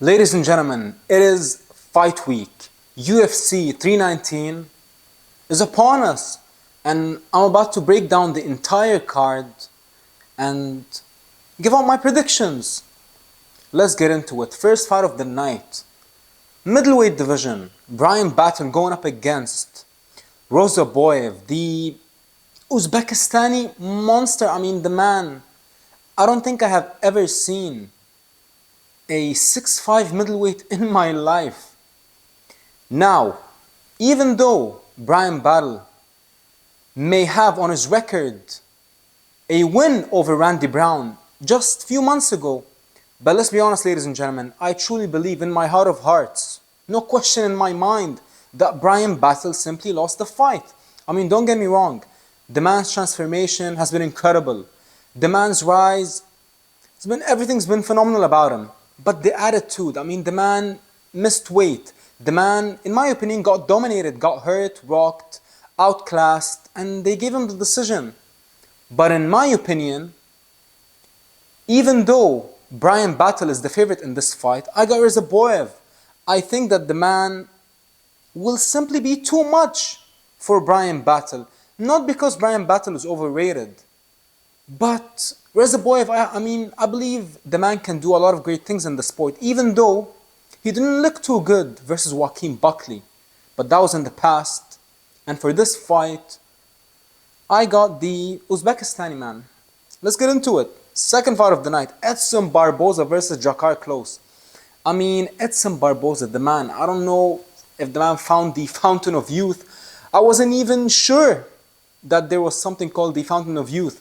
Ladies and gentlemen, it is fight week. UFC 319 is upon us, and I'm about to break down the entire card and give out my predictions. Let's get into it. First fight of the night. Middleweight division. Brian Batten going up against Rozaboyev, the Uzbekistani monster. The man. I don't think I have ever seen a 6'5" middleweight in my life. Now, even though Brian Battle may have on his record a win over Randy Brown just a few months ago, but let's be honest, ladies and gentlemen, I truly believe in my heart of hearts, no question in my mind, that Brian Battle simply lost the fight. Don't get me wrong, the man's transformation has been incredible. The man's rise, everything's been phenomenal about him. But the attitude, the man missed weight. The man, in my opinion, got dominated, got hurt, rocked, outclassed, and they gave him the decision. But in my opinion, even though Brian Battle is the favorite in this fight, I got Rozaboyev. I think that the man will simply be too much for Brian Battle. Not because Brian Battle is overrated, but Rozaboyev, I believe the man can do a lot of great things in the sport, even though he didn't look too good versus Joaquin Buckley. But that was in the past. And for this fight, I got the Uzbekistani man. Let's get into it. Second fight of the night, Edson Barboza versus Jakar Close. Edson Barboza, the man, I don't know if the man found the fountain of youth. I wasn't even sure that there was something called the fountain of youth.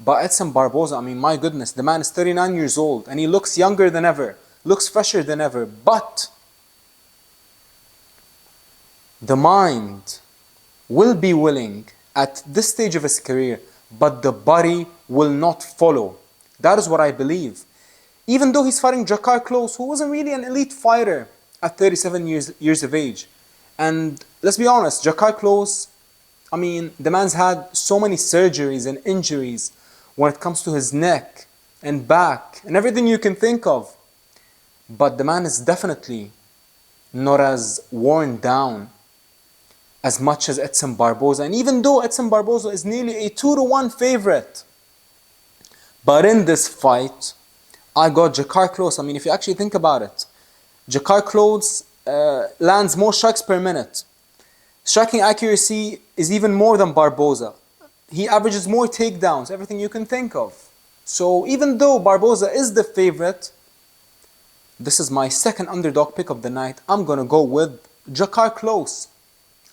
But Edson Barboza, my goodness, the man is 39 years old and he looks younger than ever, looks fresher than ever. But the mind will be willing at this stage of his career, but the body will not follow. That is what I believe. Even though he's fighting Jakar Close, who wasn't really an elite fighter at 37 years of age. And let's be honest, Jakar Close, the man's had so many surgeries and injuries when it comes to his neck and back and everything you can think of. But the man is definitely not as worn down as much as Edson Barboza. And even though Edson Barboza is nearly a 2-1 favorite, but in this fight, I got Jakar Close. If you actually think about it, Jakar Close lands more strikes per minute. Striking accuracy is even more than Barboza. He averages more takedowns, everything you can think of. So even though Barboza is the favorite, this is my second underdog pick of the night. I'm going to go with Jakar Close.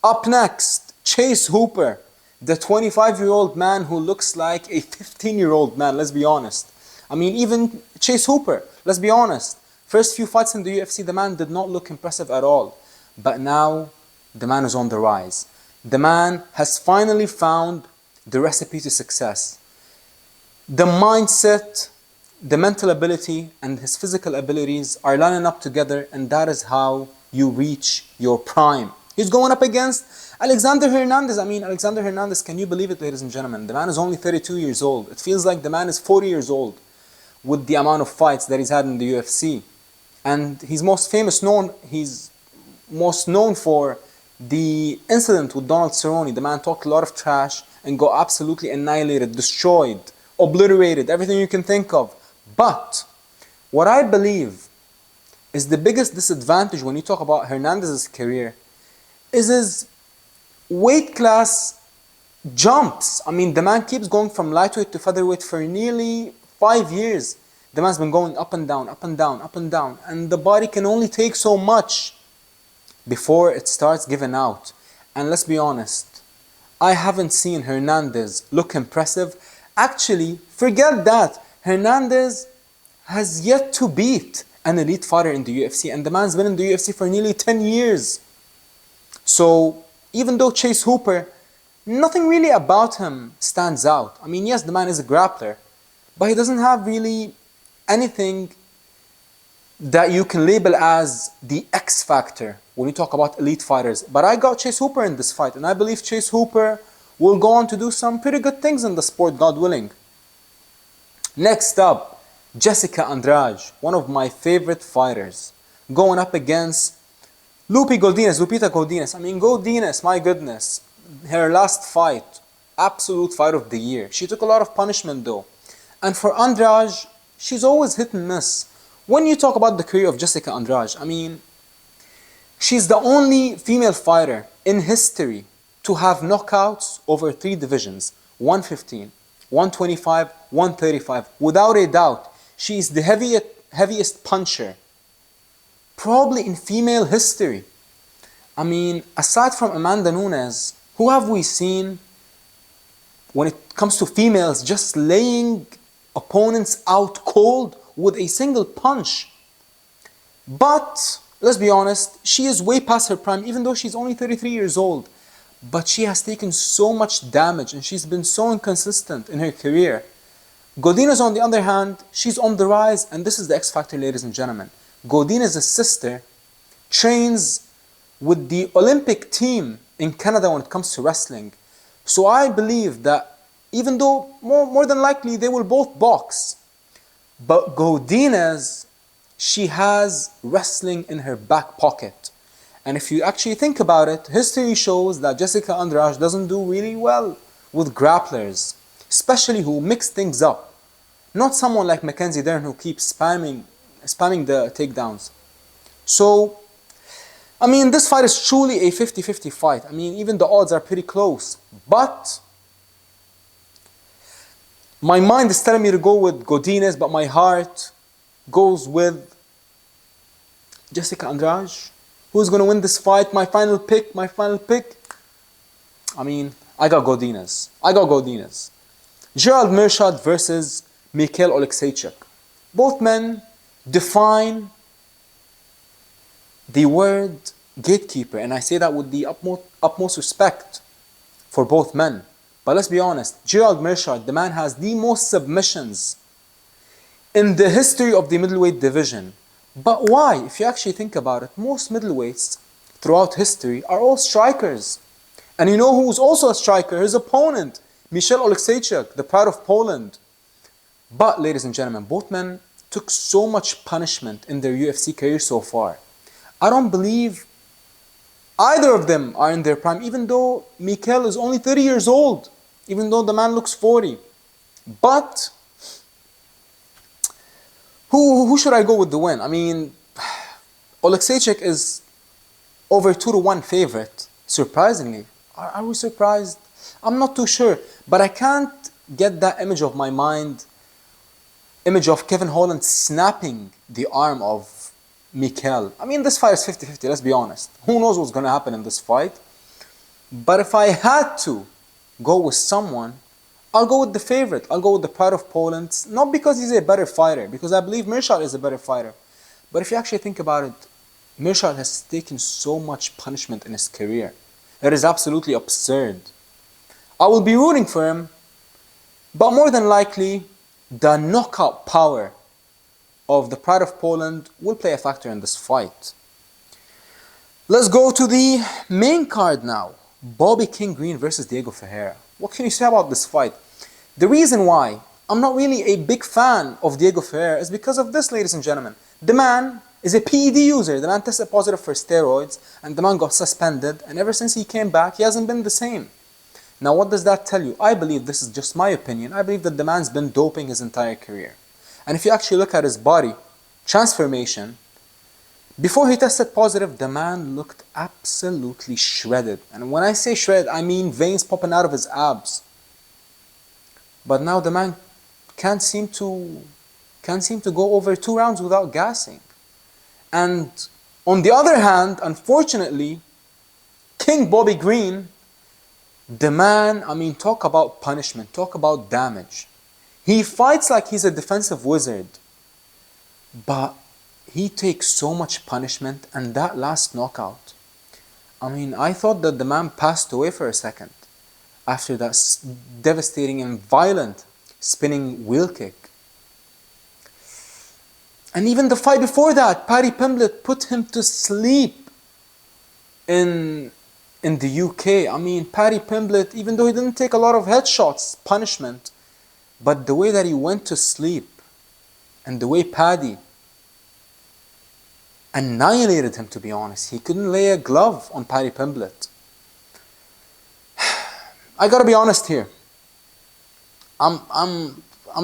Up next, Chase Hooper, the 25-year-old man who looks like a 15-year-old man, let's be honest. Even Chase Hooper, let's be honest. First few fights in the UFC, the man did not look impressive at all. But now, the man is on the rise. The man has finally found the recipe to success. The mindset, the mental ability, and his physical abilities are lining up together, and that is how you reach your prime. He's going up against Alexander Hernandez. Alexander Hernandez, can you believe it, ladies and gentlemen? The man is only 32 years old. It feels like the man is 40 years old with the amount of fights that he's had in the UFC. And he's most known for the incident with Donald Cerrone. The man talked a lot of trash and got absolutely annihilated, destroyed, obliterated, everything you can think of. But what I believe is the biggest disadvantage when you talk about Hernandez's career is his weight class jumps. The man keeps going from lightweight to featherweight for nearly 5 years. The man's been going up and down, up and down, up and down. And the body can only take so much before it starts giving out. And let's be honest, I haven't seen Hernandez look impressive. Actually, forget that. Hernandez has yet to beat an elite fighter in the UFC. And the man's been in the UFC for nearly 10 years. So, even though Chase Hooper, nothing really about him stands out. Yes, the man is a grappler, but he doesn't have really anything that you can label as the X factor when you talk about elite fighters. But I got Chase Hooper in this fight, and I believe Chase Hooper will go on to do some pretty good things in the sport, God willing. Next up, Jessica Andrade, one of my favorite fighters. going up against Lupita Godinez. I mean, Godinez, my goodness, her last fight, absolute fight of the year. She took a lot of punishment though. And for Andrade, she's always hit and miss. When you talk about the career of Jessica Andrade, I mean, she's the only female fighter in history to have knockouts over 3 divisions, 115, 125, 135. Without a doubt, she is the heaviest puncher probably in female history. I mean, aside from Amanda Nunes, who have we seen when it comes to females just laying opponents out cold with a single punch? But let's be honest, she is way past her prime, even though she's only 33 years old. But she has taken so much damage and she's been so inconsistent in her career. Godinez, on the other hand, she's on the rise, and this is the X factor, ladies and gentlemen. Godinez's sister trains with the Olympic team in Canada when it comes to wrestling. So I believe that even though more than likely they will both box, but Godinez, she has wrestling in her back pocket. And if you actually think about it, history shows that Jessica Andrade doesn't do really well with grapplers, especially who mix things up. Not someone like Mackenzie Dern who keeps spamming the takedowns. So, I mean, this fight is truly a 50-50 fight. I mean, even the odds are pretty close. But my mind is telling me to go with Godinez, but my heart goes with Jessica Andrade. Who's going to win this fight? My final pick. I mean, I got Godinez. Gerald Meerschaert versus Mikhail Oleksiejczuk. Both men define the word gatekeeper, and I say that with the utmost respect for both men. But let's be honest, Gerald Meerschaert, the man has the most submissions in the history of the middleweight division. But why? If you actually think about it, most middleweights throughout history are all strikers. And you know who's also a striker? His opponent, Michał Oleksiejczuk, the pride of Poland. But, ladies and gentlemen, both men took so much punishment in their UFC career so far. I don't believe either of them are in their prime, even though Mikhail is only 30 years old, even though the man looks 40. But who should I go with the win? I mean, Oleksiejczuk is over 2-1 favorite, surprisingly. Are we surprised? I'm not too sure, but I can't get that image of my mind, image of Kevin Holland snapping the arm of Mikhail. I mean, this fight is 50-50, let's be honest. Who knows what's going to happen in this fight? But if I had to go with someone, I'll go with the favorite. I'll go with the pride of Poland. Not because he's a better fighter, because I believe Meerschaert is a better fighter. But if you actually think about it, Meerschaert has taken so much punishment in his career. It is absolutely absurd. I will be rooting for him, but more than likely, the knockout power of the pride of Poland will play a factor in this fight. Let's go to the main card now. Bobby King Green versus Diego Ferreira. What can you say about this fight? The reason why I'm not really a big fan of Diego Ferreira is because of this, ladies and gentlemen. The man is a PED user. The man tested positive for steroids and the man got suspended, and ever since he came back, he hasn't been the same. Now, what does that tell you? I believe, this is just my opinion, I believe that the man's been doping his entire career. And if you actually look at his body transformation, before he tested positive, the man looked absolutely shredded. And when I say shredded, I mean veins popping out of his abs. But now the man can't seem to go over 2 rounds without gassing. And on the other hand, unfortunately, King Bobby Green, the man, I mean, talk about punishment, talk about damage. He fights like he's a defensive wizard. But he takes so much punishment, and that last knockout, I mean, I thought that the man passed away for a second after that devastating and violent spinning wheel kick. And even the fight before that, Paddy Pimblett put him to sleep in the UK. I mean, Paddy Pimblett, even though he didn't take a lot of headshots, punishment, but the way that he went to sleep and the way Paddy annihilated him, to be honest. He couldn't lay a glove on Paddy Pimblett. I gotta be honest here. I'm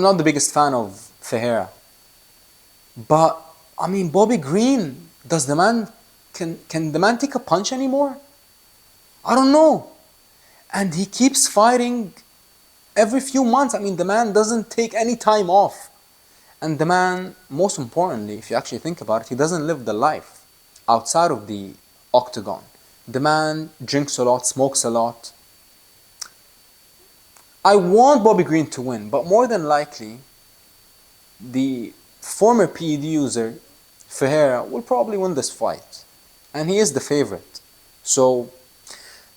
not the biggest fan of Ferreira. But, I mean, Bobby Green, can the man take a punch anymore? I don't know. And he keeps fighting every few months. I mean, the man doesn't take any time off. And the man, most importantly, if you actually think about it, he doesn't live the life outside of the octagon. The man drinks a lot, smokes a lot. I want Bobby Green to win, but more than likely, the former PED user, Ferreira, will probably win this fight. And he is the favorite. So,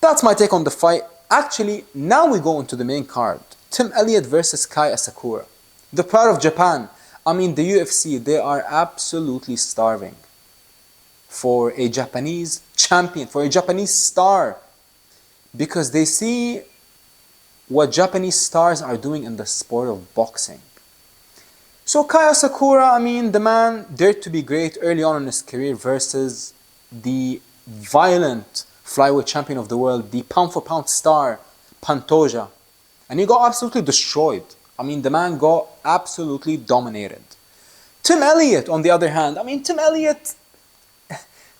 that's my take on the fight. Actually, now we go into the main card. Tim Elliott versus Kai Asakura. The pride of Japan. I mean, the UFC, they are absolutely starving for a Japanese champion, for a Japanese star. Because they see what Japanese stars are doing in the sport of boxing. So Kai Asakura, I mean, the man dared to be great early on in his career versus the violent flyweight champion of the world, the pound-for-pound star, Pantoja. And he got absolutely destroyed. I mean, the man got absolutely dominated. Tim Elliott, on the other hand, I mean, Tim Elliott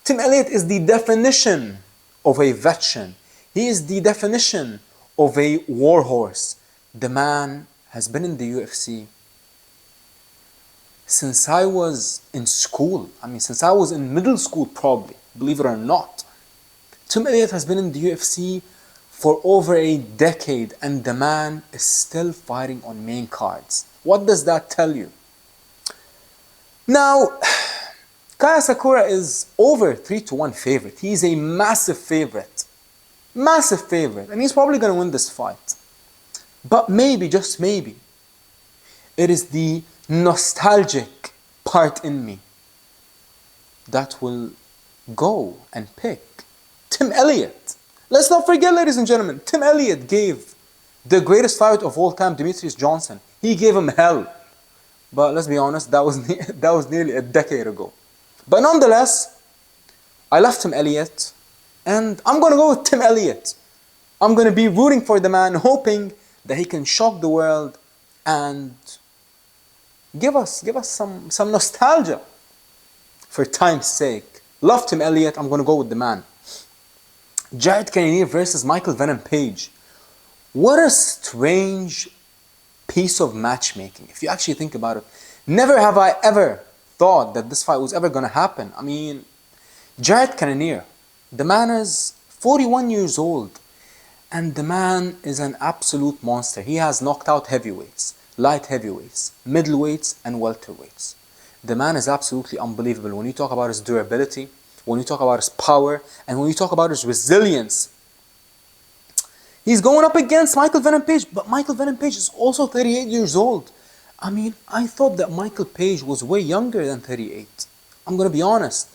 is the definition of a veteran. He is the definition of a warhorse. The man has been in the UFC since I was in school. I mean, since I was in middle school probably, believe it or not. Tim Elliott has been in the UFC for over a decade and the man is still fighting on main cards. What does that tell you? Now, Kai Asakura is over 3-1 favorite. He is a massive favorite. Massive favorite. And he's probably going to win this fight. But maybe, just maybe, it is the nostalgic part in me that will go and pick Tim Elliott. Let's not forget, ladies and gentlemen, Tim Elliott gave the greatest fight of all time, Demetrius Johnson. He gave him hell. But let's be honest, that was nearly a decade ago. But nonetheless, I love Tim Elliott. And I'm going to go with Tim Elliott. I'm going to be rooting for the man, hoping that he can shock the world and give us some nostalgia for time's sake. Love Tim Elliott. I'm going to go with the man. Jared Cannonier versus Michael Venom Page. What a strange piece of matchmaking, if you actually think about it. Never have I ever thought that this fight was ever going to happen. I mean, Jared Cannonier, the man is 41 years old and the man is an absolute monster. He has knocked out heavyweights, light heavyweights, middleweights and welterweights. The man is absolutely unbelievable. When you talk about his durability, when you talk about his power, and when you talk about his resilience, he's going up against Michael Venom Page, but Michael Venom Page is also 38 years old. I mean, I thought that Michael Page was way younger than 38. I'm going to be honest.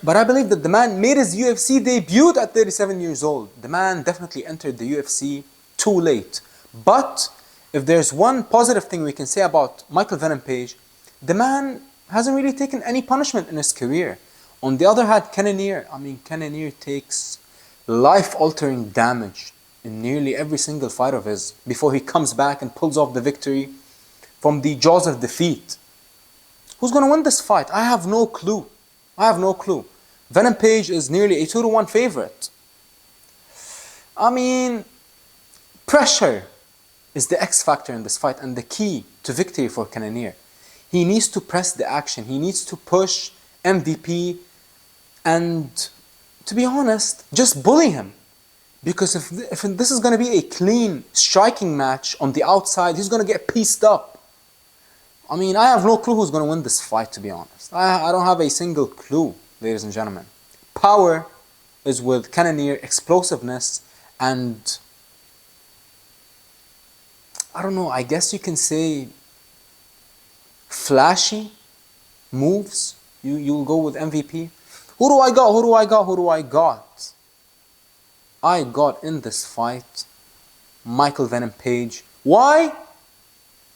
But I believe that the man made his UFC debut at 37 years old. The man definitely entered the UFC too late. But if there's one positive thing we can say about Michael Venom Page, the man hasn't really taken any punishment in his career. On the other hand, Cannonier, I mean, Cannonier takes life-altering damage in nearly every single fight of his before he comes back and pulls off the victory from the jaws of defeat. Who's going to win this fight? I have no clue. I have no clue. Venom Page is nearly a 2-1 favorite. I mean, pressure is the X factor in this fight and the key to victory for Cannonier. He needs to press the action. He needs to push MVP and, to be honest, just bully him. Because if this is going to be a clean striking match on the outside, he's going to get pieced up. I mean, I have no clue who's going to win this fight, to be honest. I don't have a single clue, ladies and gentlemen. Power is with Cannonier, explosiveness, and I don't know, I guess you can say flashy moves. You'll go with MVP. Who do I got? Who do I got? Who do I got? I got in this fight Michael Venom Page. Why?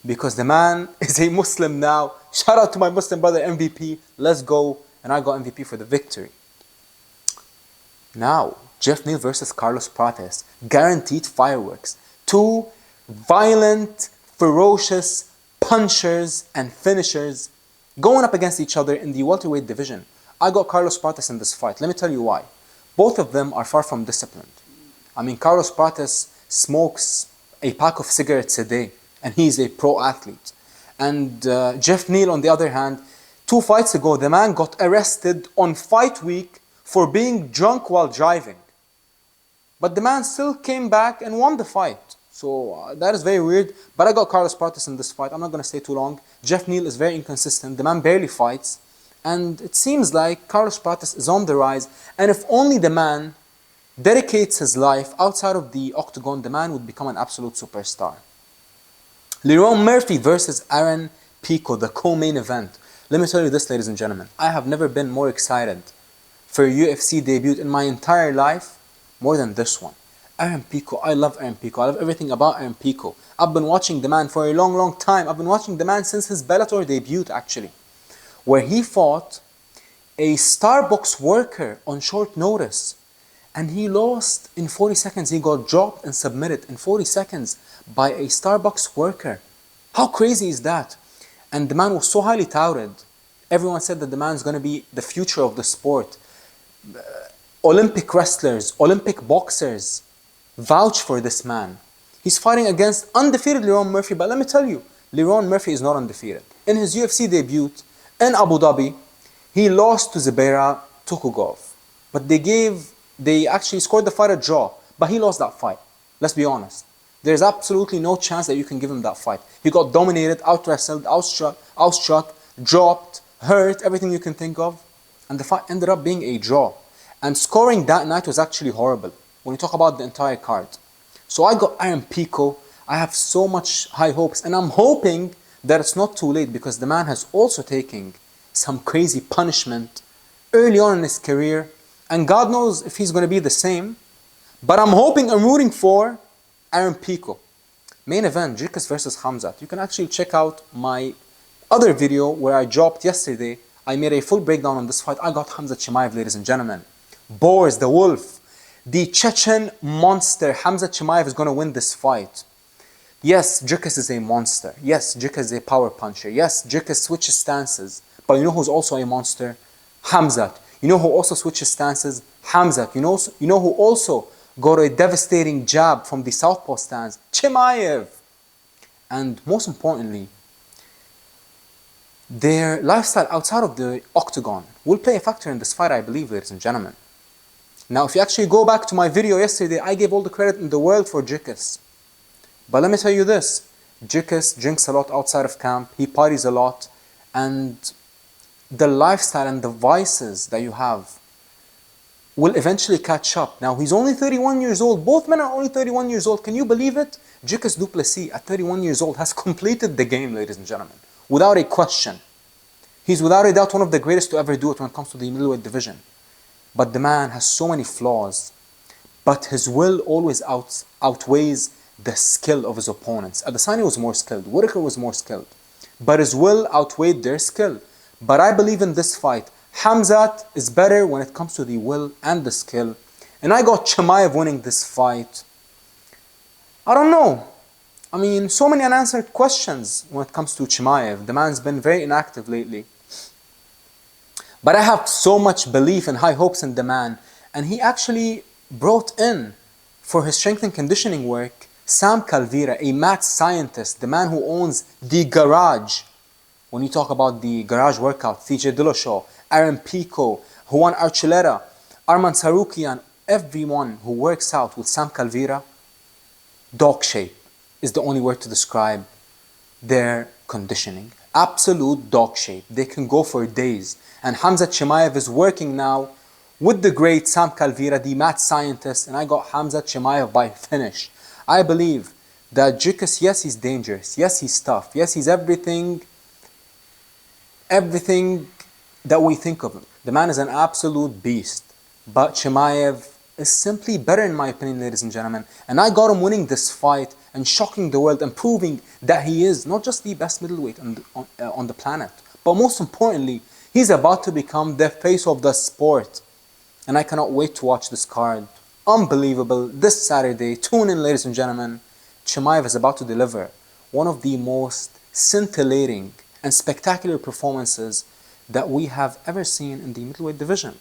Because the man is a Muslim now. Shout out to my Muslim brother MVP. Let's go. And I got MVP for the victory. Now, Jeff Neal versus Carlos Prates. Guaranteed fireworks. Two violent, ferocious punchers and finishers going up against each other in the welterweight division. I got Carlos Prates in this fight. Let me tell you why. Both of them are far from disciplined. I mean, Carlos Prates smokes a pack of cigarettes a day, and he's a pro athlete. And Jeff Neal, on the other hand, 2 fights ago, the man got arrested on fight week for being drunk while driving. But the man still came back and won the fight. So that is very weird. But I got Carlos Prates in this fight. I'm not going to stay too long. Jeff Neal is very inconsistent. The man barely fights. And it seems like Carlos Prates is on the rise. And if only the man dedicates his life outside of the octagon, the man would become an absolute superstar. Lerone Murphy versus Aaron Pico, the co-main event. Let me tell you this, ladies and gentlemen. I have never been more excited for a UFC debut in my entire life more than this one. Aaron Pico, I love Aaron Pico. I love everything about Aaron Pico. I've been watching the man for a long, long time. I've been watching the man since his Bellator debut, actually, where he fought a Starbucks worker on short notice. And he lost in 40 seconds. He got dropped and submitted in 40 seconds by a Starbucks worker. How crazy is that? And the man was so highly touted. Everyone said that the man's going to be the future of the sport. Olympic wrestlers, Olympic boxers vouch for this man. He's fighting against undefeated Lerone Murphy. But let me tell you, Lerone Murphy is not undefeated. In his UFC debut in Abu Dhabi, he lost to Zubaira Tukhugov. But they actually scored the fight a draw, but he lost that fight. Let's be honest. There's absolutely no chance that you can give him that fight. He got dominated, out-wrestled, outstruck, dropped, hurt, everything you can think of. And the fight ended up being a draw. And scoring that night was actually horrible when you talk about the entire card. So I got Aaron Pico. I have so much high hopes. And I'm hoping that it's not too late, because the man has also taken some crazy punishment early on in his career. And God knows if he's going to be the same. But I'm rooting for Aaron Pico. Main event, Dricus versus Khamzat. You can actually check out my other video where I dropped yesterday. I made a full breakdown on this fight. I got Khamzat Chimaev, ladies and gentlemen. Boris, the wolf, the Chechen monster. Khamzat Chimaev is going to win this fight. Yes, Dricus is a monster. Yes, Dricus is a power puncher. Yes, Dricus switches stances. But you know who's also a monster? Khamzat. You know who also switches stances? Khamzat. You know who also got a devastating jab from the southpaw stance? Chimaev. And most importantly, their lifestyle outside of the octagon will play a factor in this fight, I believe, ladies and gentlemen. Now, if you actually go back to my video yesterday, I gave all the credit in the world for Dricus. But let me tell you this. Dricus drinks a lot outside of camp. He parties a lot. And the lifestyle and the vices that you have will eventually catch up. Now, he's only 31 years old. Both men are only 31 years old. Can you believe it? Dricus Du Plessis, at 31 years old, has completed the game, ladies and gentlemen, without a question. He's without a doubt one of the greatest to ever do it when it comes to the middleweight division. But the man has so many flaws. But his will always outweighs the skill of his opponents. Adesanya was more skilled. Whitaker was more skilled. But his will outweighed their skill. But I believe in this fight, Khamzat is better when it comes to the will and the skill. And I got Chimaev winning this fight. I don't know. I mean, so many unanswered questions when it comes to Chimaev. The man's been very inactive lately. But I have so much belief and high hopes in the man. And he actually brought in, for his strength and conditioning work, Sam Calvira, a math scientist, the man who owns The Garage. When you talk about The Garage Workout, TJ Dillashaw, Aaron Pico, Juan Archuleta, Arman Sarukian, everyone who works out with Sam Calvira, dog shape is the only word to describe their conditioning. Absolute dog shape. They can go for days. And Khamzat Chimaev is working now with the great Sam Calvira, the math scientist, and I got Khamzat Chimaev by finish. I believe that Dricus, yes, he's dangerous. Yes, he's tough. Yes, he's everything that we think of him. The man is an absolute beast. But Chimaev is simply better in my opinion, ladies and gentlemen. And I got him winning this fight and shocking the world and proving that he is not just the best middleweight on the planet, But most importantly, he's about to become the face of the sport. And I cannot wait to watch this card. Unbelievable. This Saturday, tune in, ladies and gentlemen. Chimaev is about to deliver one of the most scintillating and spectacular performances that we have ever seen in the middleweight division.